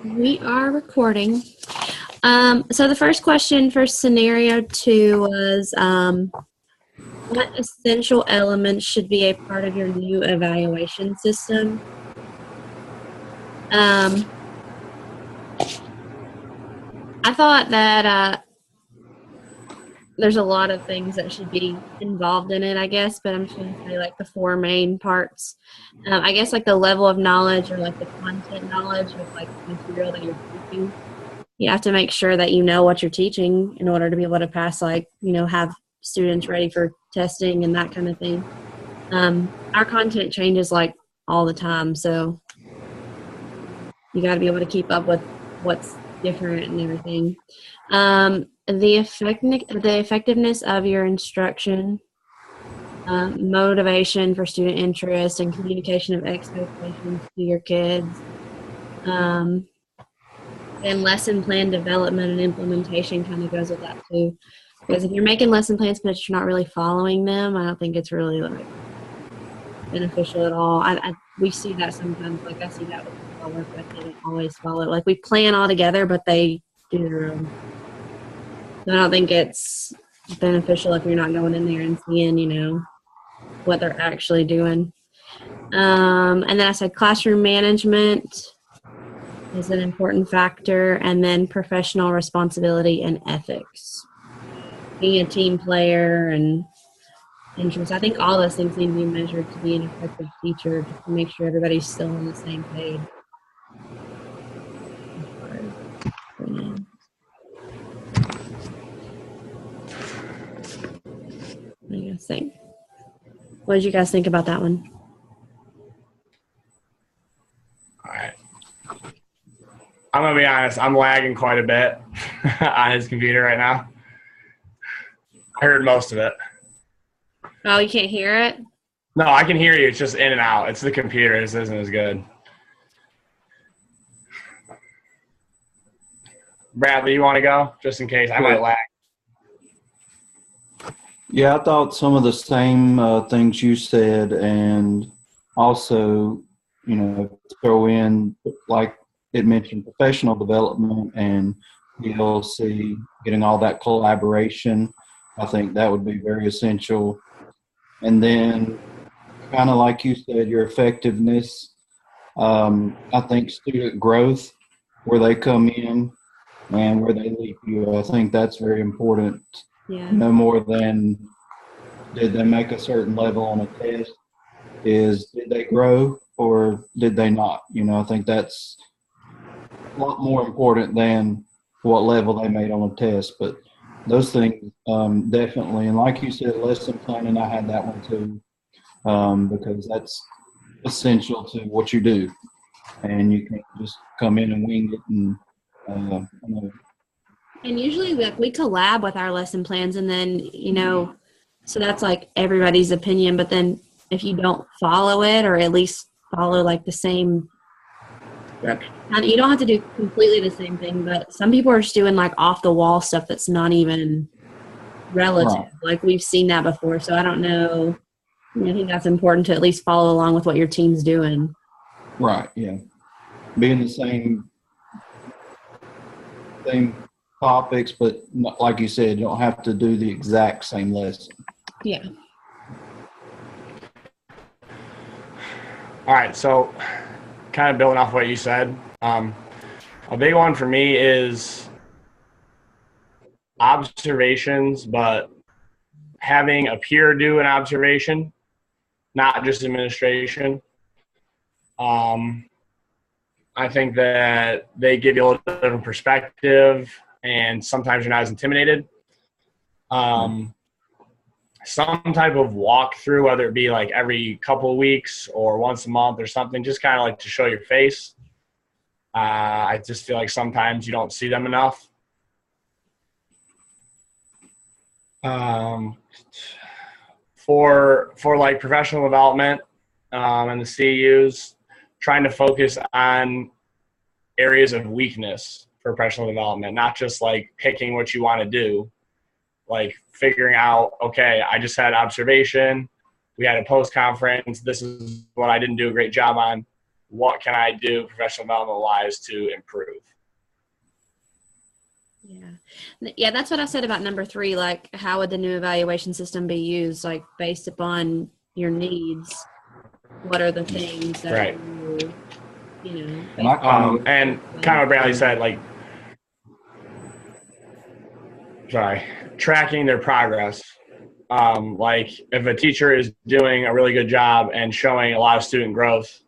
We are recording. So the first question for scenario two was, what essential elements should be a part of your new evaluation system? I thought that there's a lot of things that should be involved in it, I guess, but I'm just going to say like the four main parts. I guess like the level of knowledge or like the content knowledge of like the material that you're teaching. You have to make sure that you know what you're teaching in order to be able to pass, like, have students ready for testing and that kind of thing. Our content changes like all the time, so you got to be able to keep up with what's different and everything. The effectiveness of your instruction, motivation for student interest, and communication of expectations to your kids. And lesson plan development and implementation kind of goes with that too. Because if you're making lesson plans but you're not really following them, I don't think it's really like beneficial at all. We see that sometimes. Like I see that with people I work with; they don't always follow. Like we plan all together, but they do their own. So I don't think it's beneficial if you're not going in there and seeing, what they're actually doing. And then I said classroom management is an important factor, and then professional responsibility and ethics. Being a team player and interest. I think all those things need to be measured to be an effective teacher to make sure everybody's still on the same page. What do you guys think? What did you guys think about that one? All right. I'm going to be honest. I'm lagging quite a bit on his computer right now. I heard most of it. Oh, you can't hear it? No, I can hear you. It's just in and out. It's the computer. This isn't as good. Bradley, you want to go? Just in case. I might lag. Yeah, I thought some of the same things you said, and also, throw in, like it mentioned, professional development and DLC, getting all that collaboration. I think that would be very essential. And then, kind of like you said, your effectiveness. I think student growth, where they come in and where they leave you. I think that's very important. Yeah. No more than did they make a certain level on a test, did they grow or did they not? I think that's a lot more important than what level they made on a test. But those things definitely, and like you said, lesson planning, I had that one too, because that's essential to what you do. And you can't just come in and wing it And usually we collab with our lesson plans, and then, so that's like everybody's opinion. But then if you don't follow it, or at least follow like the same, and you don't have to do completely the same thing, but some people are just doing like off the wall stuff that's not even relative. Right. Like we've seen that before. So I don't know. I think that's important to at least follow along with what your team's doing. Right. Yeah. Being the same topics, but like you said, you don't have to do the exact same lesson. Yeah. All right. So kind of building off what you said, a big one for me is observations, but having a peer do an observation, not just administration. I think that they give you a little different perspective, and sometimes you're not as intimidated. Some type of walkthrough, whether it be like every couple of weeks or once a month or something, just kind of like to show your face. I just feel like sometimes you don't see them enough. For like professional development and the CEUs, trying to focus on areas of weakness for professional development, not just like picking what you want to do, like figuring out, okay, I just had observation, we had a post conference, this is what I didn't do a great job on. what can I do professional development wise to improve? Yeah, that's what I said about number 3. Like, how would the new evaluation system be used? Like, based upon your needs, what are the things that Right. And kind of what Bradley said, like, tracking their progress. Like, if a teacher is doing a really good job and showing a lot of student growth,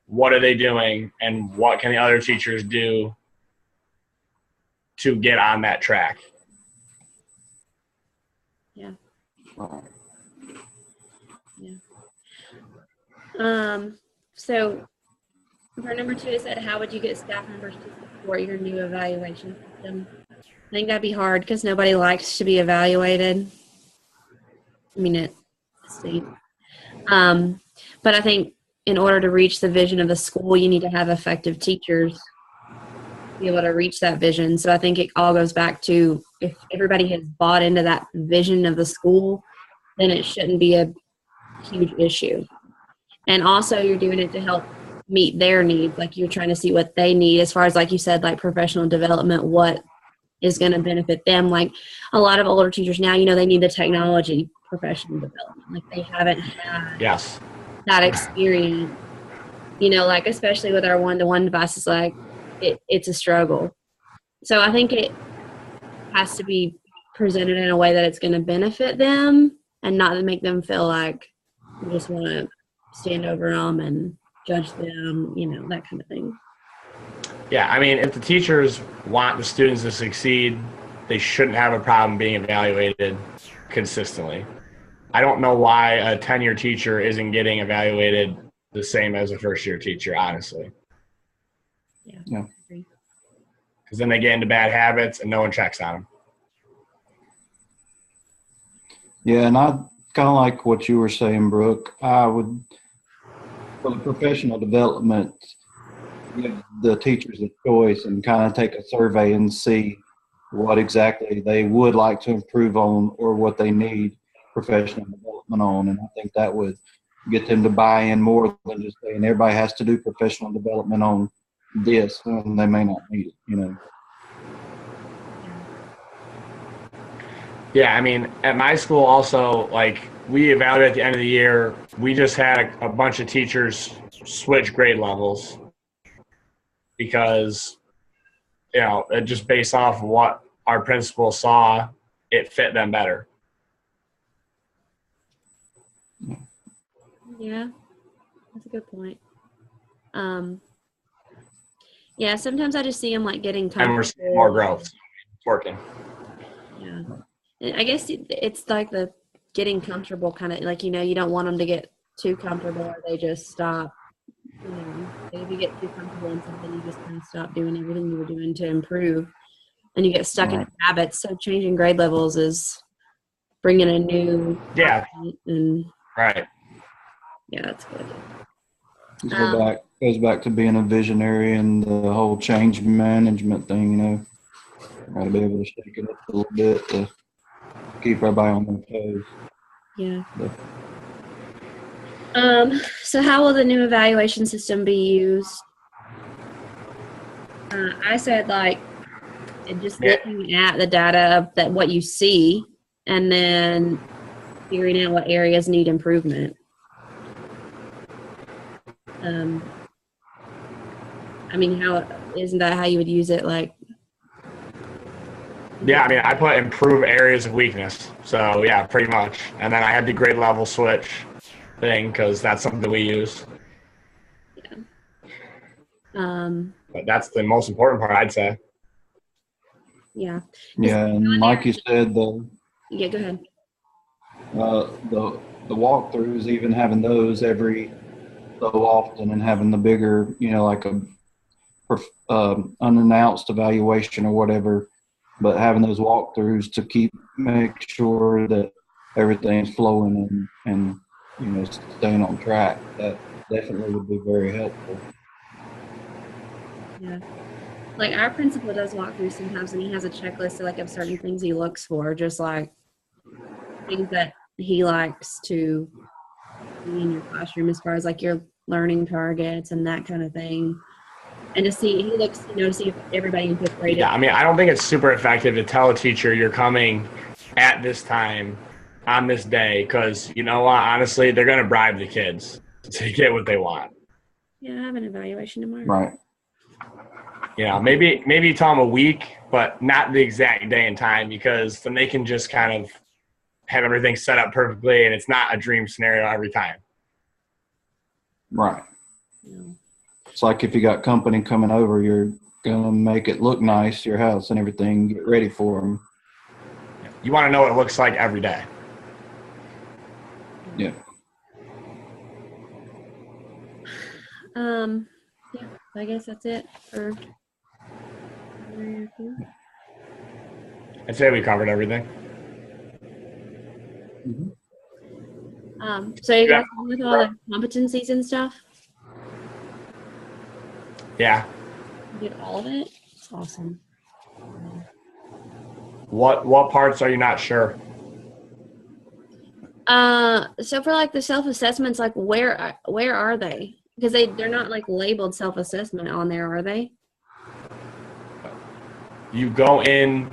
what are they doing, and what can the other teachers do to get on that track? Yeah. So for number 2, it said, how would you get staff members to support your new evaluation system? I think that'd be hard because nobody likes to be evaluated. I mean, it stinks. But I think in order to reach the vision of the school, you need to have effective teachers to be able to reach that vision. So I think it all goes back to, if everybody has bought into that vision of the school, then it shouldn't be a huge issue. And also, you're doing it to help meet their needs. Like, you're trying to see what they need as far as, like you said, like professional development, what is going to benefit them. Like, a lot of older teachers now, they need the technology professional development. Like, they haven't had that experience, like, especially with our one-to-one devices, like it's a struggle. So I think it has to be presented in a way that it's going to benefit them and not to make them feel like we just want to stand over them and judge them, that kind of thing. Yeah, I mean, if the teachers want the students to succeed, they shouldn't have a problem being evaluated consistently. I don't know why a 10-year teacher isn't getting evaluated the same as a first-year teacher, honestly. Yeah. Because then they get into bad habits and no one checks on them. Yeah, and I kind of like what you were saying, Brooke. I would, for the professional development, give the teachers a choice and kind of take a survey and see what exactly they would like to improve on or what they need professional development on. And I think that would get them to buy in more than just saying everybody has to do professional development on this when they may not need it, Yeah, I mean, at my school also, like, we evaluate at the end of the year. We just had a bunch of teachers switch grade levels because, it just based off what our principal saw, it fit them better. Yeah, that's a good point. Yeah, sometimes I just see them like getting comfortable. And we're seeing more growth. It's working. Yeah. I guess it's like the getting comfortable kind of, like, you don't want them to get too comfortable or they just stop. If you get too comfortable in something, you just kind of stop doing everything you were doing to improve and you get stuck in habits. So changing grade levels is bringing a new. Yeah. And right. Yeah, that's good. Goes back to being a visionary and the whole change management thing, Got to be able to shake it up a little bit to keep everybody on their toes. Yeah. So how will the new evaluation system be used? I said, like, just looking at the data that what you see and then figuring out what areas need improvement. I mean, isn't that how you would use it? Like, yeah, I mean, I put improve areas of weakness. So yeah, pretty much. And then I had the grade level switch thing because that's something we use. Yeah. But that's the most important part, I'd say. Yeah. Yeah, and like you said, yeah, go ahead. The walkthroughs, even having those every so often and having the bigger, like a unannounced evaluation or whatever, but having those walkthroughs to make sure that everything's flowing and staying on track, that definitely would be very helpful. Yeah. Like, our principal does walkthroughs sometimes, and he has a checklist of certain things he looks for, just like things that he likes to be in your classroom as far as like your learning targets and that kind of thing. And to see, he looks, to see if everybody in fifth grade. Yeah, I mean, I don't think it's super effective to tell a teacher you're coming at this time on this day because, you know what, honestly, they're going to bribe the kids to get what they want. Yeah, I have an evaluation tomorrow. Right. Yeah, maybe tell them a week, but not the exact day and time because then they can just kind of have everything set up perfectly and it's not a dream scenario every time. Right. No. It's like if you got company coming over, you're going to make it look nice, your house and everything, get ready for them. You want to know what it looks like every day. Yeah. Yeah, I guess that's it for. I'd say we covered everything. So you guys done with all the competencies and stuff? Yeah. You did all of it? That's awesome. What parts are you not sure? So for like the self-assessments, like where are they? Because they're not like labeled self-assessment on there, are they? You go in.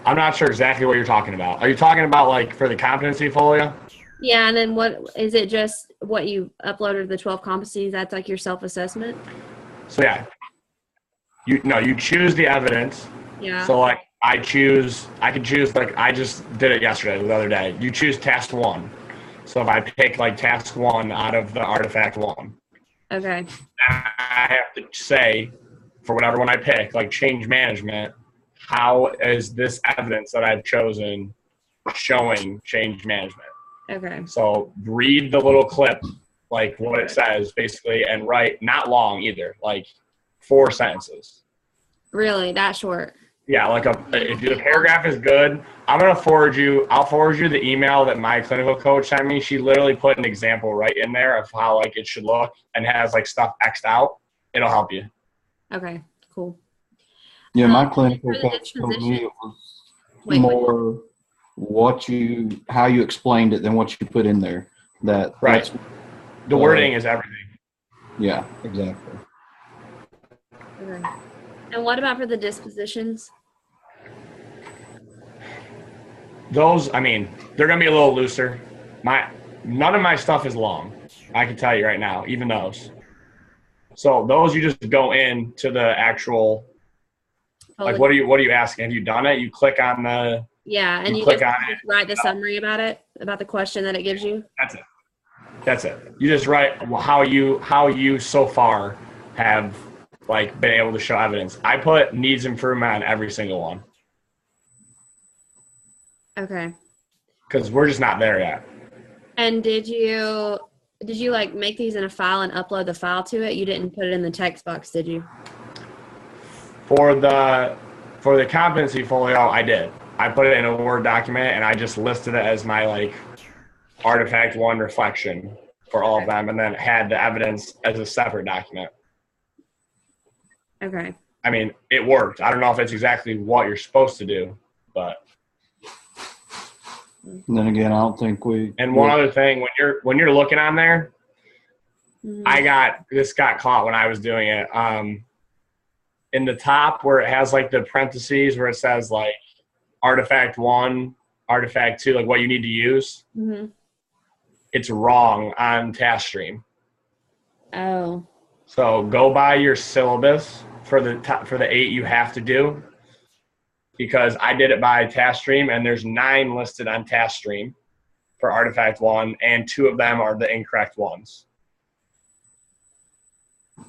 I'm not sure exactly what you're talking about. Are you talking about like for the competency folio? Yeah, and then what is it? Just what you uploaded the 12 competencies? That's like your self-assessment. So yeah, you choose the evidence. Yeah. So like I can choose like I just did it yesterday, the other day. You choose task 1. So if I pick like task 1 out of the artifact 1, Okay. I have to say for whatever one I pick, like change management, how is this evidence that I've chosen showing change management? Okay. So read the little clip, like what it says basically, and write not long either, like 4 sentences. Really, that short? Yeah, like if the paragraph is good, I'll forward you the email that my clinical coach sent me. She literally put an example right in there of how like it should look and has like stuff X'd out. It'll help you. Okay, cool. Yeah, my clinical for the coach told me it was Wait, more how you explained it than what you put in there. Right. That's, the wording is everything. Yeah, exactly. Okay. And what about for the dispositions? Those, I mean, they're gonna be a little looser. None of my stuff is long. I can tell you right now, even those. So those you just go into the actual. Like what are you asking? Have you done it? You click on the. Yeah, and you click just on it. write the summary about the question that it gives you. That's it. You just write how you so far have like been able to show evidence. I put needs improvement on every single one. Okay. Because we're just not there yet. And did you like make these in a file and upload the file to it? You didn't put it in the text box, did you? For the competency folio, I did. I put it in a Word document and I just listed it as my like artifact 1 reflection for all of them, and then had the evidence as a separate document. Okay. I mean, it worked. I don't know if it's exactly what you're supposed to do, but. And then again, I don't think we. And one other thing, when you're looking on there, Mm-hmm. this got caught when I was doing it. In the top where it has like the parentheses where it says like artifact 1, artifact 2, like what you need to use. Mm-hmm. It's wrong on TaskStream. Oh. So go by your syllabus for the 8 you have to do, because I did it by TaskStream and there's 9 listed on TaskStream for artifact 1 and 2 of them are the incorrect ones.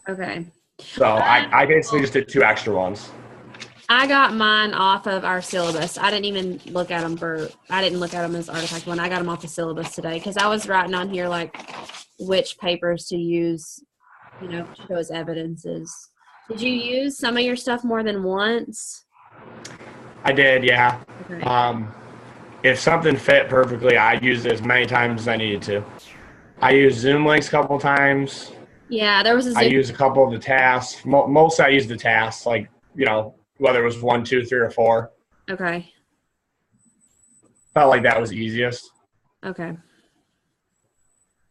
Okay. So I basically just did 2 extra ones. I got mine off of our syllabus. I didn't even look at them as artifact 1. I got them off the syllabus today because I was writing on here like which papers to use, to show as evidences. Did you use some of your stuff more than once? I did, yeah. Okay. If something fit perfectly, I used it as many times as I needed to. I used Zoom links a couple times. Yeah, there was a Zoom. I used a couple of the tasks. Mostly I used the tasks, like, whether it was 1, 2, 3, or 4. Okay. Felt like that was easiest. Okay.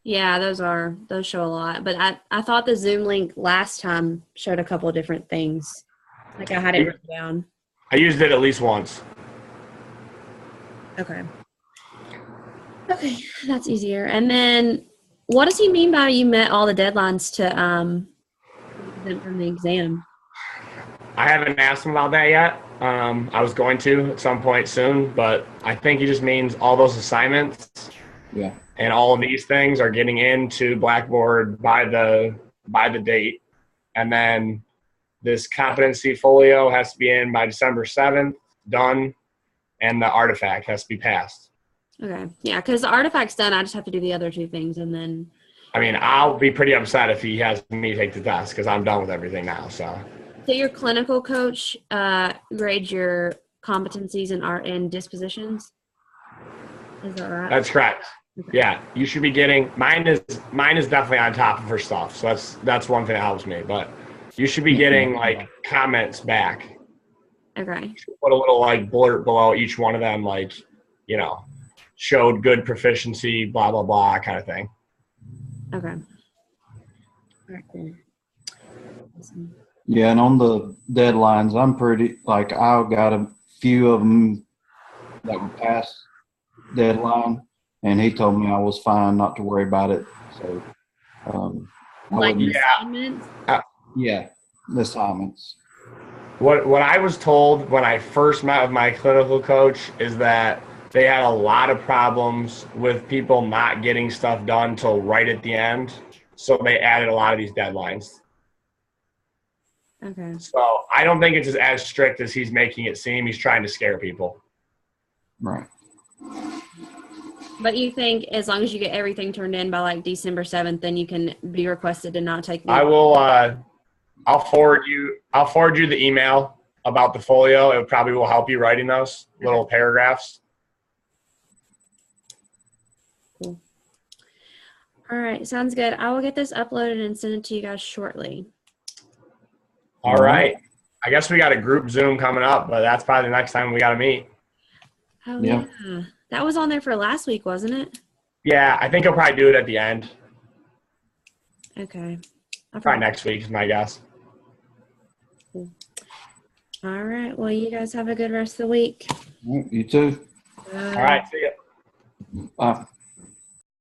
Yeah, those show a lot. But I thought the Zoom link last time showed a couple of different things. Like I had it written down. I used it at least once. Okay. Okay, that's easier. And then what does he mean by you met all the deadlines to exempt from the exam? I haven't asked him about that yet. I was going to at some point soon, but I think he just means all those assignments Yeah. and all of these things are getting into Blackboard by the date, and then this competency folio has to be in by December 7th, done, and the artifact has to be passed. Okay. Yeah, because the artifact's done. I just have to do the other two things and then I mean, I'll be pretty upset if he has me take the test because I'm done with everything now. So your clinical coach grades your competencies and art and dispositions. Is that right? that's correct. Okay. Yeah, you should be getting mine is definitely on top of her stuff. So that's one thing that helps me. But you should be getting like comments back. Okay. Put a little like blurt below each one of them, like, showed good proficiency, blah blah blah, kind of thing. Okay. All right, cool. Awesome. Yeah, and on the deadlines, I'm pretty like I got a few of them that were past deadline, and he told me I was fine, not to worry about it. So, I Like wouldn't- assignments? yeah, the assignments. What I was told when I first met with my clinical coach is that they had a lot of problems with people not getting stuff done till right at the end. So they added a lot of these deadlines. Okay. So I don't think it's as strict as he's making it seem. He's trying to scare people. Right. But you think as long as you get everything turned in by like December 7th, then you can be requested to not take I will. I'll forward you the email about the folio. It probably will help you writing those little paragraphs. Cool. All right, sounds good. I will get this uploaded and send it to you guys shortly. All right. I guess we got a group Zoom coming up, but that's probably the next time we got to meet. Oh Yeah. yeah, that was on there for last week, wasn't it? Yeah, I think he'll probably do it at the end. Okay. Probably next week is my guess. All right. Well, you guys have a good rest of the week. You too. All right. See ya. Bye.